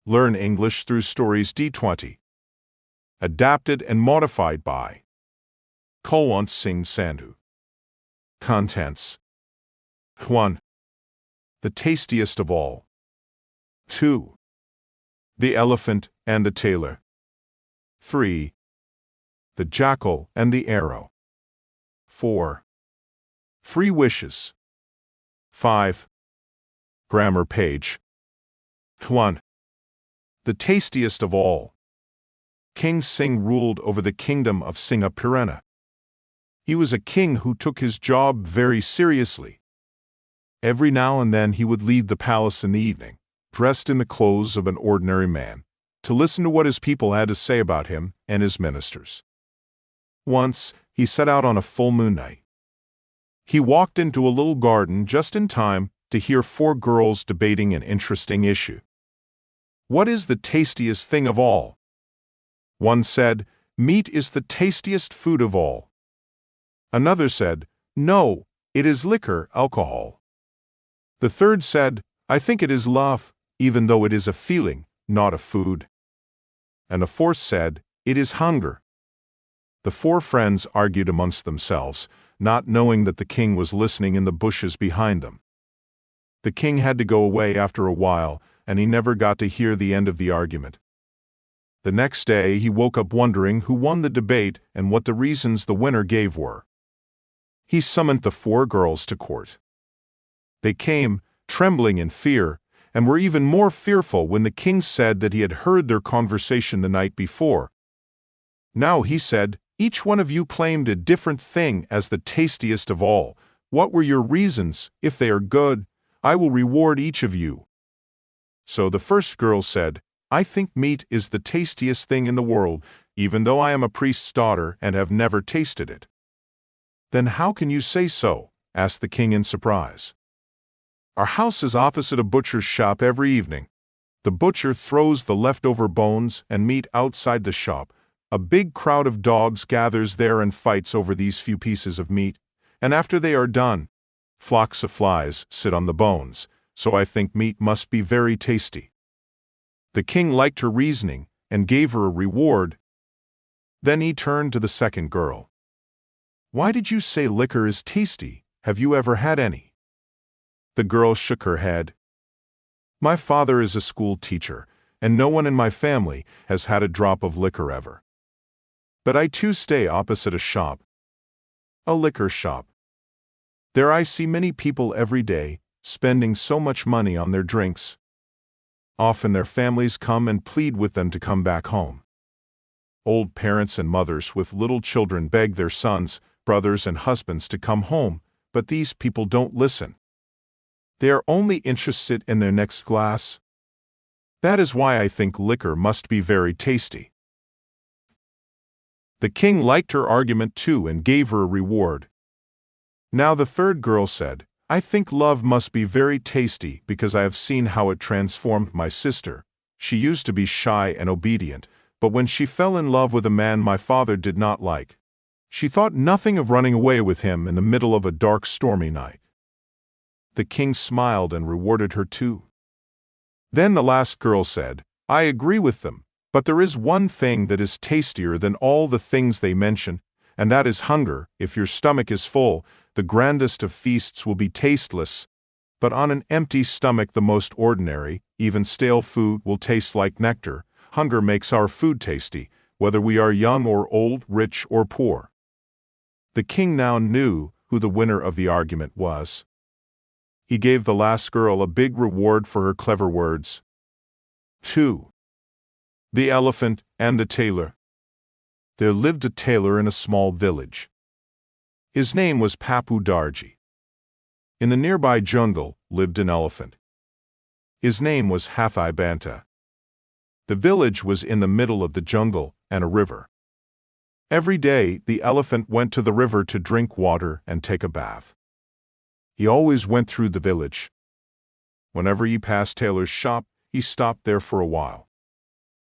Learn English through stories D20. Adapted and modified by Kulwant Singh Sandhu. Contents: 1. The tastiest of all. 2. The elephant and the tailor. 3. The jackal and the arrow. 4. Free wishes. 5. Grammar page. 1. The tastiest of all. King Singh ruled over the kingdom of Singapurena. He was a king who took his job very seriously. Every now and then he would leave the palace in the evening, dressed in the clothes of an ordinary man, to listen to what his people had to say about him and his ministers. Once, he set out on a full moon night. He walked into a little garden just in time to hear 4 girls debating an interesting issue. What is the tastiest thing of all? One said, meat is the tastiest food of all. Another said, no, it is liquor, alcohol. The third said, I think it is love, even though it is a feeling, not a food. And the fourth said, it is hunger. The 4 friends argued amongst themselves, not knowing that the king was listening in the bushes behind them. The king had to go away after a while, and he never got to hear the end of the argument. The next day he woke up wondering who won the debate and what the reasons the winner gave were. He summoned the 4 girls to court. They came, trembling in fear, and were even more fearful when the king said that he had heard their conversation the night before. Now, he said, each one of you claimed a different thing as the tastiest of all. What were your reasons? If they are good, I will reward each of you. So the first girl said, I think meat is the tastiest thing in the world, even though I am a priest's daughter and have never tasted it. Then how can you say so? Asked the king in surprise. Our house is opposite a butcher's shop every evening. The butcher throws the leftover bones and meat outside the shop. A big crowd of dogs gathers there and fights over these few pieces of meat, and after they are done, flocks of flies sit on the bones, so I think meat must be very tasty. The king liked her reasoning and gave her a reward. Then he turned to the second girl. Why did you say liquor is tasty? Have you ever had any? The girl shook her head. My father is a school teacher, and no one in my family has had a drop of liquor ever. But I too stay opposite a shop. A liquor shop. There I see many people every day, spending so much money on their drinks. Often their families come and plead with them to come back home. Old parents and mothers with little children beg their sons, brothers and husbands to come home, but these people don't listen. They are only interested in their next glass. That is why I think liquor must be very tasty. The king liked her argument too and gave her a reward. Now the third girl said, I think love must be very tasty because I have seen how it transformed my sister. She used to be shy and obedient, but when she fell in love with a man my father did not like, she thought nothing of running away with him in the middle of a dark, stormy night. The king smiled and rewarded her too. Then the last girl said, I agree with them, but there is one thing that is tastier than all the things they mention, and that is hunger. If your stomach is full, the grandest of feasts will be tasteless, but on an empty stomach the most ordinary, even stale food will taste like nectar. Hunger makes our food tasty, whether we are young or old, rich or poor. The king now knew who the winner of the argument was. He gave the last girl a big reward for her clever words. 2. The elephant and the tailor. There lived a tailor in a small village. His name was Papu Darji. In the nearby jungle lived an elephant. His name was Hathai Banta. The village was in the middle of the jungle and a river. Every day the elephant went to the river to drink water and take a bath. He always went through the village. Whenever he passed Taylor's shop, he stopped there for a while.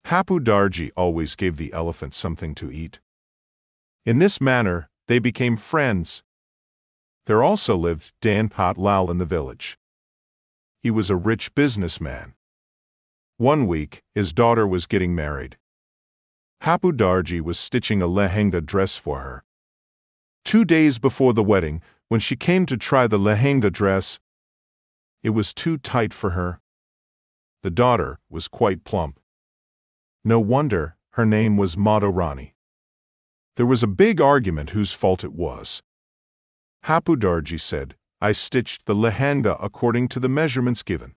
Papu Darji always gave the elephant something to eat. In this manner, they became friends. There also lived Dan Pat Lal in the village. He was a rich businessman. One week, his daughter was getting married. Hapu Darji was stitching a lehenga dress for her. 2 days before the wedding, when she came to try the lehenga dress, it was too tight for her. The daughter was quite plump. No wonder her name was Madhurani. There was a big argument whose fault it was. Hapu Darji said, "I stitched the lehenga according to the measurements given."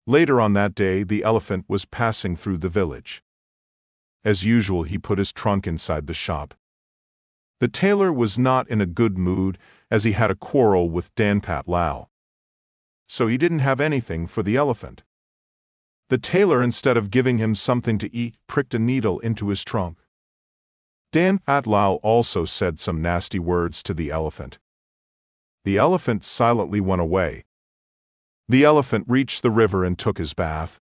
Later on that day, the elephant was passing through the village. As usual, he put his trunk inside the shop. The tailor was not in a good mood, as he had a quarrel with Danpat Lal. So he didn't have anything for the elephant. The tailor, instead of giving him something to eat, pricked a needle into his trunk. Danpat Lal also said some nasty words to the elephant. The elephant silently went away. The elephant reached the river and took his bath.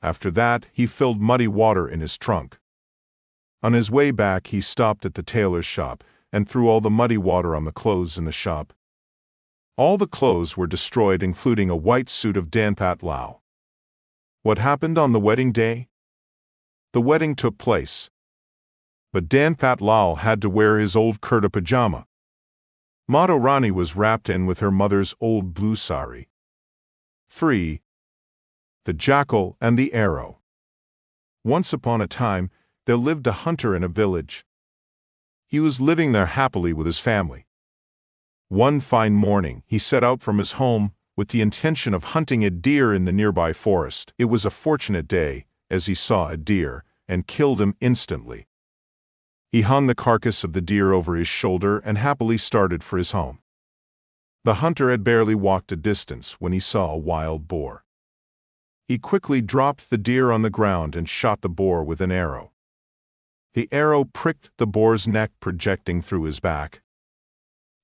After that, he filled muddy water in his trunk. On his way back, he stopped at the tailor's shop and threw all the muddy water on the clothes in the shop. All the clothes were destroyed, including a white suit of Danpat Lal. What happened on the wedding day? The wedding took place. But Danpat Lal had to wear his old kurta pajama. Madhurani was wrapped in with her mother's old blue sari. 3. The Jackal and the Arrow. Once upon a time, there lived a hunter in a village. He was living there happily with his family. One fine morning, he set out from his home with the intention of hunting a deer in the nearby forest. It was a fortunate day, as he saw a deer and killed him instantly. He hung the carcass of the deer over his shoulder and happily started for his home. The hunter had barely walked a distance when he saw a wild boar. He quickly dropped the deer on the ground and shot the boar with an arrow. The arrow pricked the boar's neck, projecting through his back.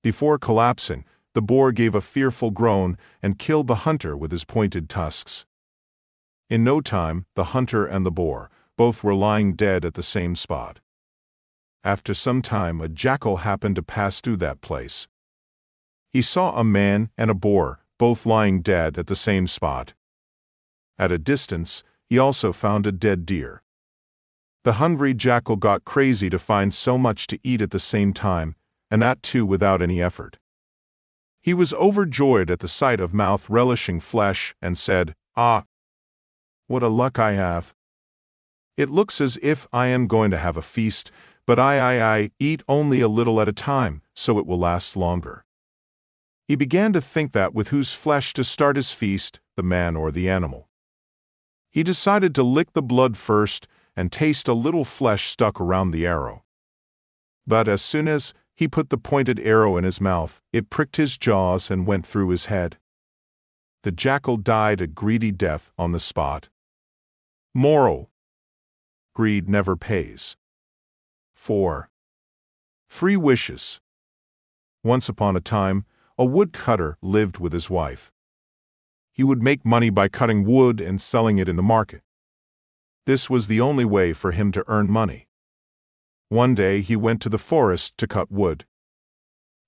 Before collapsing, the boar gave a fearful groan and killed the hunter with his pointed tusks. In no time, the hunter and the boar both were lying dead at the same spot. After some time, a jackal happened to pass through that place. He saw a man and a boar both lying dead at the same spot. At a distance, he also found a dead deer. The hungry jackal got crazy to find so much to eat at the same time, and that too without any effort. He was overjoyed at the sight of mouth relishing flesh and said, "Ah, what a luck I have! It looks as if I am going to have a feast, but I eat only a little at a time, so it will last longer." He began to think that with whose flesh to start his feast, the man or the animal. He decided to lick the blood first and taste a little flesh stuck around the arrow. But as soon as he put the pointed arrow in his mouth, it pricked his jaws and went through his head. The jackal died a greedy death on the spot. Moral: greed never pays. 4. 3 wishes. Once upon a time, a woodcutter lived with his wife. He would make money by cutting wood and selling it in the market. This was the only way for him to earn money. One day he went to the forest to cut wood.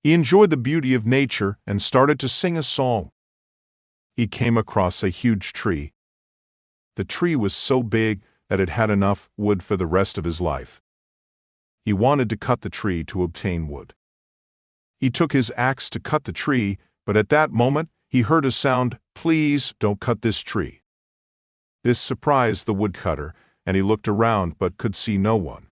He enjoyed the beauty of nature and started to sing a song. He came across a huge tree. The tree was so big that it had enough wood for the rest of his life. He wanted to cut the tree to obtain wood. He took his axe to cut the tree, but at that moment he heard a sound, "Please don't cut this tree." This surprised the woodcutter, and he looked around but could see no one.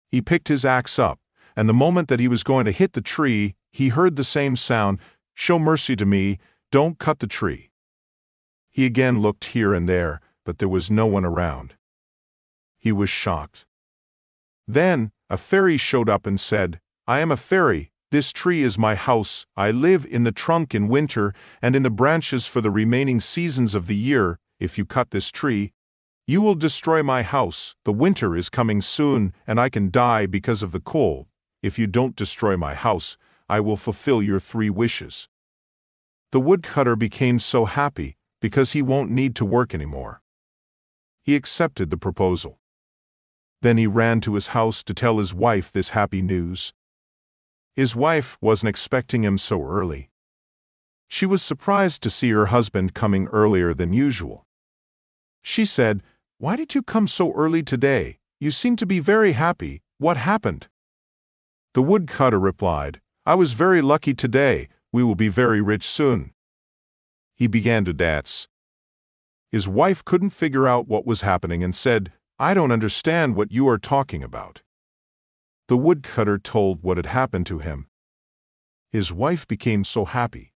He picked his axe up, and the moment that he was going to hit the tree, he heard the same sound, "Show mercy to me, don't cut the tree." He again looked here and there, but there was no one around. He was shocked. Then a fairy showed up and said, "I am a fairy. This tree is my house. I live in the trunk in winter and in the branches for the remaining seasons of the year. If you cut this tree, you will destroy my house. The winter is coming soon, and I can die because of the cold. If you don't destroy my house, I will fulfill your 3 wishes." The woodcutter became so happy because he won't need to work anymore. He accepted the proposal. Then he ran to his house to tell his wife this happy news. His wife wasn't expecting him so early. She was surprised to see her husband coming earlier than usual. She said, "Why did you come so early today? You seem to be very happy. What happened?" The woodcutter replied, "I was very lucky today. We will be very rich soon." He began to dance. His wife couldn't figure out what was happening and said, "I don't understand what you are talking about." The woodcutter told what had happened to him. His wife became so happy.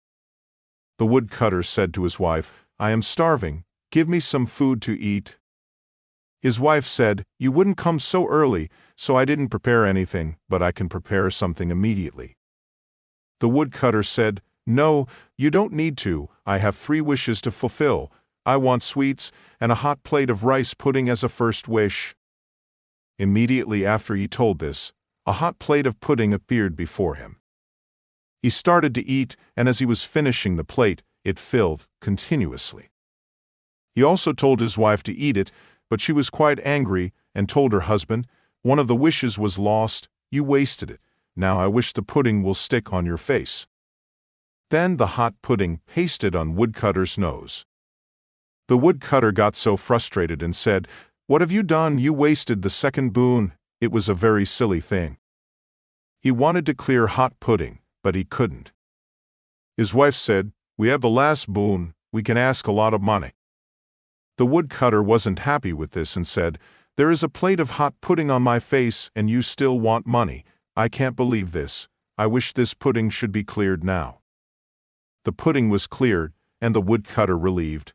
The woodcutter said to his wife, "I am starving. Give me some food to eat." His wife said, "You wouldn't come so early, so I didn't prepare anything, but I can prepare something immediately." The woodcutter said, "No, you don't need to. I have 3 wishes to fulfill. I want sweets and a hot plate of rice pudding as a first wish." Immediately after he told this, a hot plate of pudding appeared before him. He started to eat, and as he was finishing the plate, it filled continuously. He also told his wife to eat it, but she was quite angry and told her husband, "One of the wishes was lost. You wasted it. Now I wish the pudding will stick on your face." Then the hot pudding pasted on woodcutter's nose. The woodcutter got so frustrated and said, "What have you done? You wasted the second boon. It was a very silly thing." He wanted to clear hot pudding, but he couldn't. His wife said, "We have the last boon. We can ask a lot of money." The woodcutter wasn't happy with this and said, "There is a plate of hot pudding on my face and you still want money. I can't believe this. I wish this pudding should be cleared now." The pudding was cleared, and the woodcutter relieved.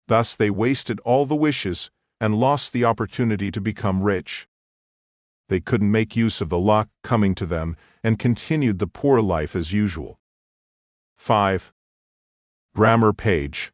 Thus they wasted all the wishes and lost the opportunity to become rich. They couldn't make use of the luck coming to them and continued the poor life as usual. 5. Grammar page.